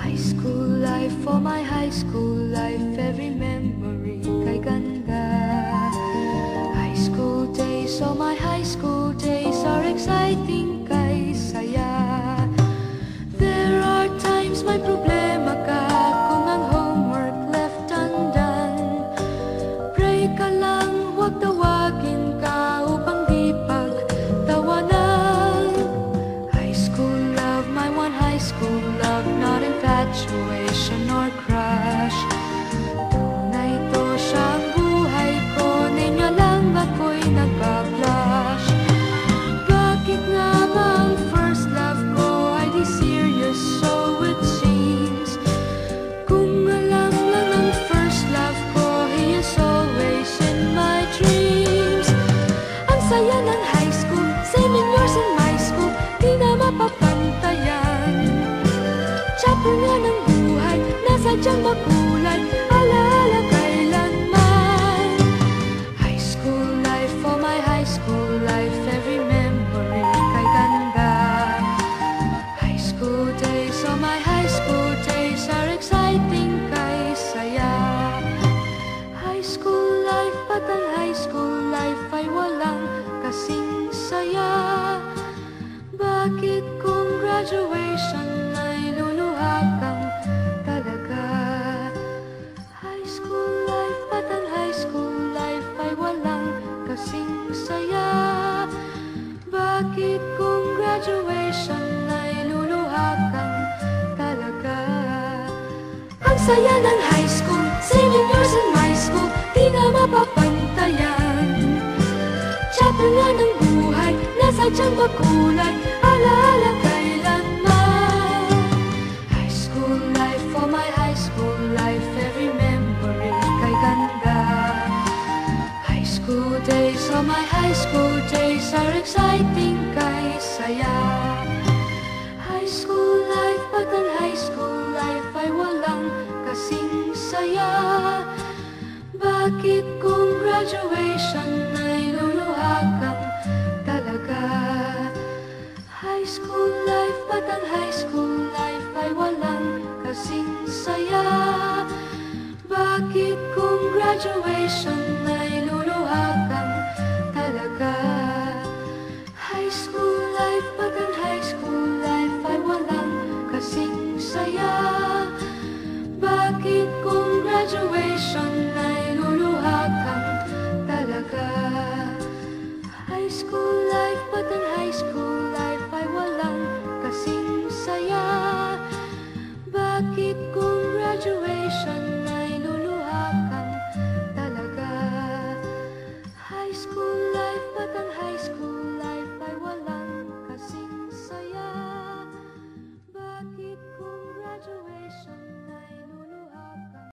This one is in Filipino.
High school life, for my high school life, every memory kay ganda. High school days, oh my high school days are exciting kay saya. There are times may problema ka kung ang homework left undone. Pray ka lang, huwag tawagin ka upang di pagtawanan. High school love, my one high school love, not infatuation or crush. Tunay to siyang buhay ko, niya lang ako'y nagpa-blush. Bakit nga ba ang first love ko ay di serious, so it seems? Kung alam lang ang first love ko, he is always in my dreams. Ang saya ng high school, 7 years in my school, di na mapapantayan. Chapter nga ng buhay, nasadyang makulay, alaala kailanman. High school life, for my high school life, every memory kay ganda. High school days, oh my high school days are exciting kay saya. High school life, but ang high school life ay walang kasing saya. Bakit kung graduation ay luluha kang talaga? High school life, but ang high school life ay walang kasing saya. Bakit kung graduation ay luluha kang talaga? Ang saya ng high school, 7 years in my school, di na mapapantayan. Chapter nga ng buhay, nasadyang makulay, alaala kailanman. High school life, for my high school life, every memory kay ganda. High school days, oh my high school days are exciting kay saya. High school life, but ang high school life ay walang kasing saya. Bakit kung graduation ay luluha kang talaga? High school life, but ang high school life ay walang kasing saya. Bakit kung graduation ay luluha kang talaga? High school life, but ang high school life ay walang kasing saya. Bakit kung graduation ay luluha kang talaga? High school life, but ang high school life ay walang kasing saya. Bakit kung graduation